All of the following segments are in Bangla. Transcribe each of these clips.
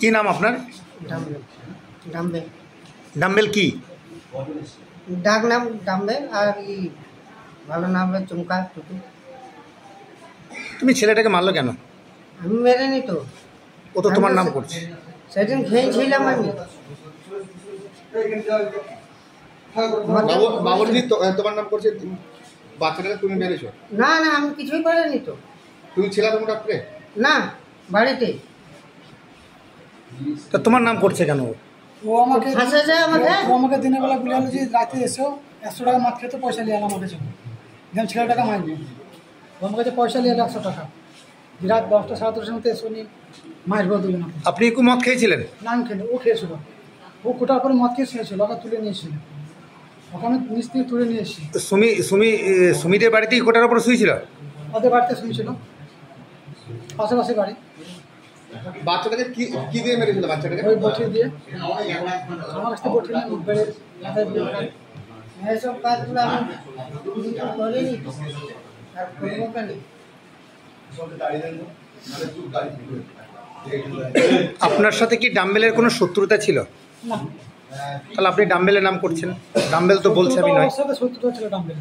কি নাম আপনার? ডাম্বেল। ডাম্বেল ডাম্বেল কি? ডাক নাম ডাম্বেল আর ভালো নাম হলো চুমকা টুটু। তুমি ছেলেটাকে মারলো কেন? আমি মেরেনি তো, ও তো তোমার নাম করছে। সেদিন খেয়েছিলাম আমি। বাবুর্চি তোমার নাম করছে, বাচ্চাটাকে তুমি মেরেছো? না না, আমি কিছুই করিনি তো। তুমি ছিলা তোমার ডাক্তারে? না, বাড়িতে। তা তোমার নাম করছে কেন? ও আমাকে আমাকে দিনের বেলা বলে যে রাতে এসো 100 টাকা মাছ খেতে পয়সা নিয়ে এলাম, আমাকে চলো যেন ছেলেটাকে মারবো। ও আমার কাছে পয়সা নিয়ে এলো 100 টাকা। রাত 10টা 10:30টার সময় এসো নি মারবো দুজন। আপনি একটু মদ খেয়েছিলেন? না আমি খেলে, ও খেয়েছিল। ও কোটার পরে মদ খেয়ে শুয়েছিল, ওকে তুলে নিয়ে এসেছিল। ওখানে নিচ থেকে তুলে নিয়ে এসেছি। সুমিদের বাড়িতেই কোটার উপর শুয়েছিল? ওদের বাড়িতে শুয়েছিল, পাশাপাশি বাড়ি। বাচ্চাটাকে কি দিয়ে মেরেছিল? বাচ্চাটাকে ওই বটি দিয়ে, আমার কাছে বটি নিয়ে মুখ বেড়ে মাথায় দিয়ে ওখানে। এসব কাজগুলো আমি করিনি তো, আর করবো কেন? আপনার সাথে কি ডাম্বেলের কোনো শত্রুতা ছিল? না। তাহলে আপনি ডাম্বেলের নাম করছেন? ডাম্বেল তো বলছে আমি নয়। ওর সাথে শত্রুতা ছিল ডাম্বেল।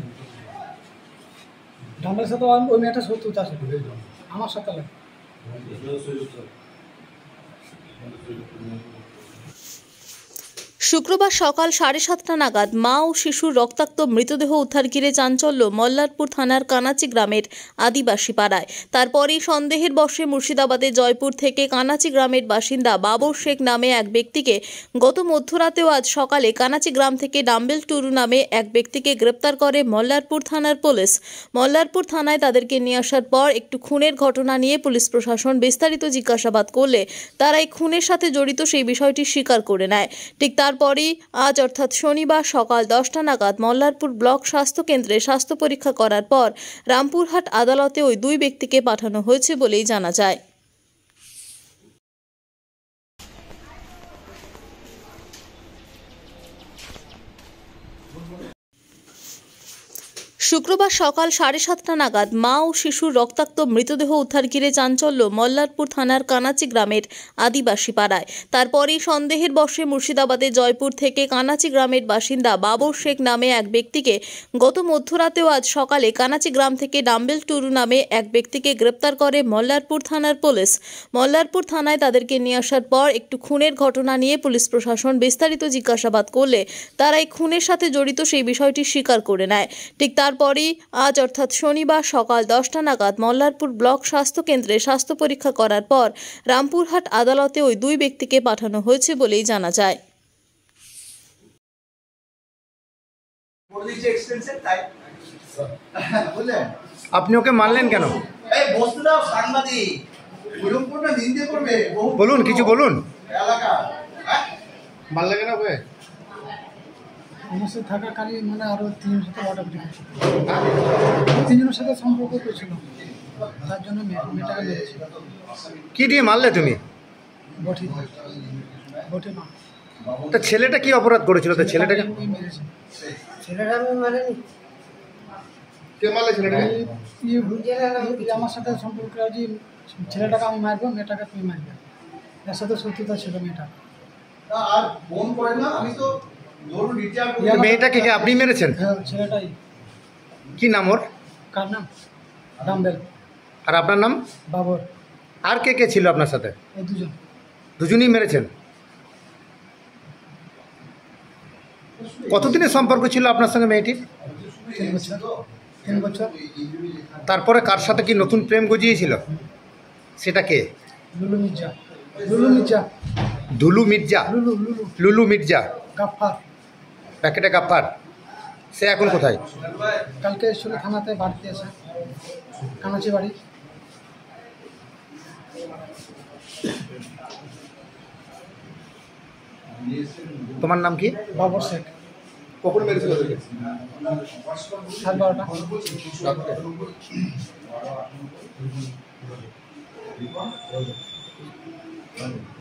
ডাম্বেলের সাথে ওই মেয়েটা শত্রুতা ছিল, আমার সাথে লাগে। শুক্রবার সকাল 7:30 নাগাদ মা ও শিশুর রক্তাক্ত মৃতদেহ উদ্ধার ঘিরে চাঞ্চল্য মল্লারপুর থানার কানাচি গ্রামের আদিবাসী পাড়ায়। তারপরেই সন্দেহের বশে মুর্শিদাবাদের জয়পুর থেকে কানাচি গ্রামের বাসিন্দা বাবর শেখ নামে এক ব্যক্তিকে গত মধ্যরাতে ও আজ সকালে কানাচি গ্রাম থেকে ডাম্বেল টুরু নামে এক ব্যক্তিকে গ্রেপ্তার করে মল্লারপুর থানার পুলিশ। মল্লারপুর থানায় তাদেরকে নিয়ে আসার পর একটু খুনের ঘটনা নিয়ে পুলিশ প্রশাসন বিস্তারিত জিজ্ঞাসাবাদ করলে তারা এই খুনের সাথে জড়িত সেই বিষয়টি স্বীকার করে নেয়। ঠিক তারপরই আজ অর্থাৎ শনিবার সকাল 10টা নাগাদ মল্লারপুর ব্লক স্বাস্থ্য কেন্দ্রে স্বাস্থ্য পরীক্ষা করার পর রামপুরহাট আদালতে ওই দুই ব্যক্তিকে পাঠানো হয়েছে বলেই জানা যায়। শুক্রবার সকাল 7:30 নাগাদ মা ও শিশুর রক্তাক্ত মৃতদেহ উদ্ধার ঘিরে চাঞ্চল্য মল্লারপুর থানার কানাচি গ্রামের আদিবাসী পাড়ায়। তারপরেই সন্দেহের বশে মুর্শিদাবাদের জয়পুর থেকে কানাচি গ্রামের বাসিন্দা বাবর শেখ নামে এক ব্যক্তিকে গত মধ্যরাতে ও আজ সকালে কানাচি গ্রাম থেকে ডাম্বেল টুরু নামে এক ব্যক্তিকে গ্রেপ্তার করে মল্লারপুর থানার পুলিশ। মল্লারপুর থানায় তাদেরকে নিয়ে আসার পর একটু খুনের ঘটনা নিয়ে পুলিশ প্রশাসন বিস্তারিত জিজ্ঞাসাবাদ করলে তারা এই খুনের সাথে জড়িত সেই বিষয়টি স্বীকার করে নেয়। ঠিক তারপরই আজ অর্থাৎ শনিবার সকাল 10টা নাগাদ মল্লারপুর ব্লক স্বাস্থ্য কেন্দ্রে স্বাস্থ্য পরীক্ষা করার পর রামপুরহাট আদালতে ওই দুই ব্যক্তিকে পাঠানো হয়েছে বলেই জানা যায়। আপনি ওকে মারলেন কেন? বলুন, কিছু বলুন। মারলে কেন ওকে? আমার সাথে থাকাকালীন মানে আরও 3 জনের সাথে অর্ডার দিয়েছিল, 3 জনের সাথে সম্পর্ক করেছিল, তার জন্য মেয়েটাকে মেরেছি। কি দিয়ে মারলে তুমি? বটি না। তা ছেলেটা কি অপরাধ করেছিল? তা ছেলেটাকে মেরেছে। ছেলেটা আমি মারিনি। কে মারলে ছেলেটাকে? আমার সাথে সম্পর্ক আছে, ছেলেটাকে আমি মারবো, মেয়েটাকে তুমি মারবে, এর সাথে শত্রুতা ছিল মেয়েটা। আর ফোন করে না, আমি তো মেয়েটাকে কে আপনি মেরেছেন? হ্যাঁ, ছেলেটাই। কি নাম ওর? কার নাম? ডাম্বেল। আর আপনার নাম? বাবর। আর কে কে ছিল আপনার সাথে? এই দুজন। দুজনই মেরেছেন? কতদিনের সম্পর্ক ছিল আপনার সঙ্গে মেয়েটির? 3 বছর। তারপরে কার সাথে কি নতুন প্রেম গজিয়েছিল? সেটা কে? লুলু মির্জা। দুলু মির্জা? লুলু মির্জা গাফফার। প্যাকেটে গাফফার। সে এখন কোথায়? কালকে এসেছিল থানাতে, বাড়িতে এসে কানাচি বাড়ি। তোমার নাম কি? বাবর শেখ। কখন মেরেছিল ওদেরকে? 12:30।